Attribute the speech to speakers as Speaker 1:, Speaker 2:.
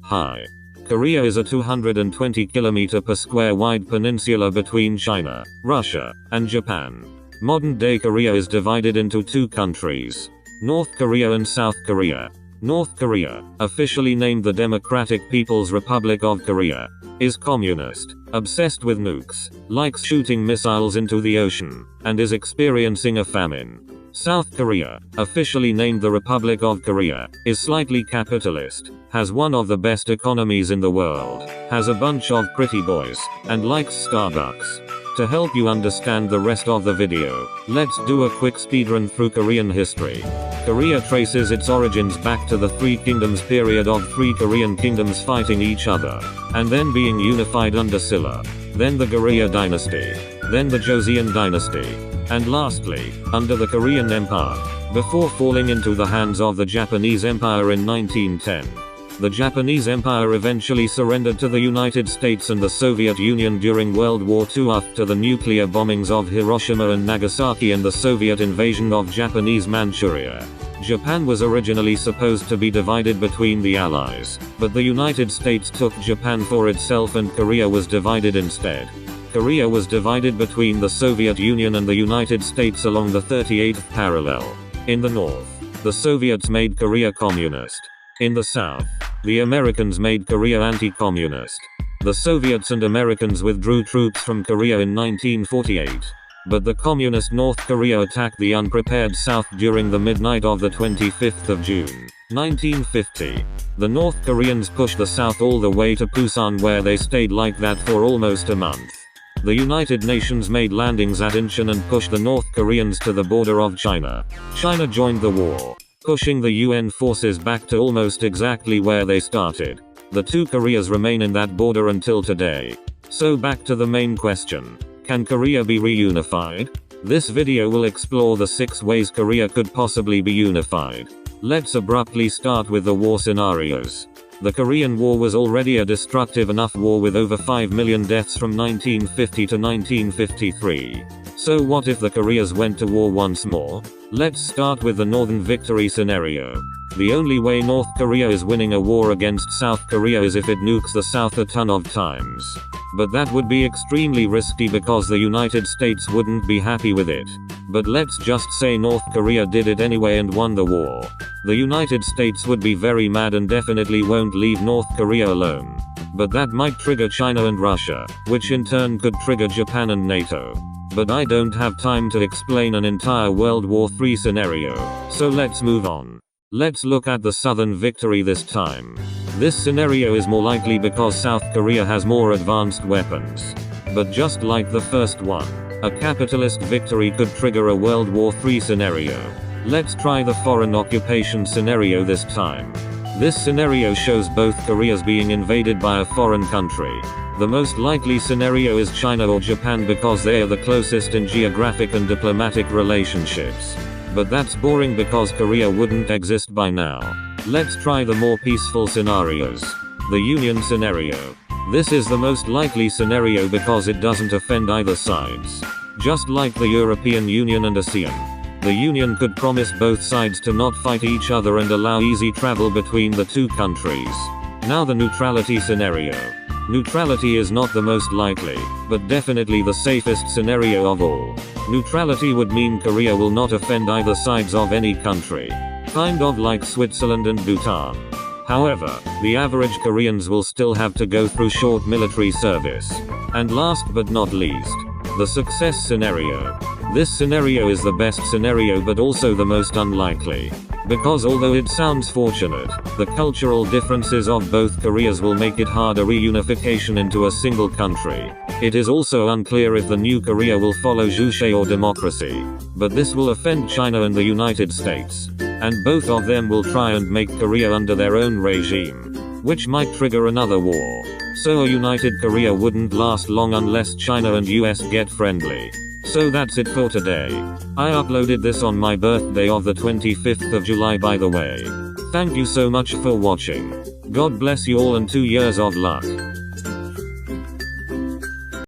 Speaker 1: Hi. Korea is a 220 km per square wide peninsula between China, Russia, and Japan. Modern-day Korea is divided into two countries, North Korea and South Korea. North Korea, officially named the Democratic People's Republic of Korea, is communist, obsessed with nukes, likes shooting missiles into the ocean, and is experiencing a famine. South Korea, officially named the Republic of Korea, is slightly capitalist, has one of the best economies in the world, has a bunch of pretty boys, and likes Starbucks. To help you understand the rest of the video, let's do a quick speedrun through Korean history. Korea traces its origins back to the Three Kingdoms period of three Korean kingdoms fighting each other, and then being unified under Silla, then the Goryeo dynasty, then the Joseon dynasty, and lastly, under the Korean Empire, before falling into the hands of the Japanese Empire in 1910. The Japanese Empire eventually surrendered to the United States and the Soviet Union during World War II after the nuclear bombings of Hiroshima and Nagasaki and the Soviet invasion of Japanese Manchuria. Japan was originally supposed to be divided between the Allies, but the United States took Japan for itself and Korea was divided instead. Korea was divided between the Soviet Union and the United States along the 38th parallel. In the north, the Soviets made Korea communist. In the south, the Americans made Korea anti-communist. The Soviets and Americans withdrew troops from Korea in 1948. But the communist North Korea attacked the unprepared South during the midnight of the 25th of June, 1950. The North Koreans pushed the South all the way to Busan where they stayed like that for almost a month. The United Nations made landings at Incheon and pushed the North Koreans to the border of China. China joined the war, pushing the UN forces back to almost exactly where they started. The two Koreas remain in that border until today. So back to the main question. Can Korea be reunified? This video will explore the 6 ways Korea could possibly be unified. Let's abruptly start with the war scenarios. The Korean War was already a destructive enough war with over 5 million deaths from 1950 to 1953. So what if the Koreas went to war once more? Let's start with the Northern Victory scenario. The only way North Korea is winning a war against South Korea is if it nukes the South a ton of times. But that would be extremely risky because the United States wouldn't be happy with it. But let's just say North Korea did it anyway and won the war. The United States would be very mad and definitely won't leave North Korea alone. But that might trigger China and Russia, which in turn could trigger Japan and NATO. But I don't have time to explain an entire World War III scenario, so let's move on. Let's look at the Southern Victory this time. This scenario is more likely because South Korea has more advanced weapons. But just like the first one, a capitalist victory could trigger a World War III scenario. Let's try the foreign occupation scenario this time. This scenario shows both Koreas being invaded by a foreign country. The most likely scenario is China or Japan because they are the closest in geographic and diplomatic relationships. But that's boring because Korea wouldn't exist by now. Let's try the more peaceful scenarios. The Union scenario. This is the most likely scenario because it doesn't offend either sides. Just like the European Union and ASEAN. The Union could promise both sides to not fight each other and allow easy travel between the two countries. Now the neutrality scenario. Neutrality is not the most likely, but definitely the safest scenario of all. Neutrality would mean Korea will not offend either sides of any country. Kind of like Switzerland and Bhutan. However, the average Koreans will still have to go through short military service. And last but not least, the success scenario. This scenario is the best scenario but also the most unlikely. Because although it sounds fortunate, the cultural differences of both Koreas will make it harder reunification into a single country. It is also unclear if the new Korea will follow Juche or democracy. But this will offend China and the United States. And both of them will try and make Korea under their own regime, which might trigger another war. So a united Korea wouldn't last long unless China and US get friendly. So that's it for today. I uploaded this on my birthday of the 25th of July by the way. Thank you so much for watching. God bless you all and 2 years of luck.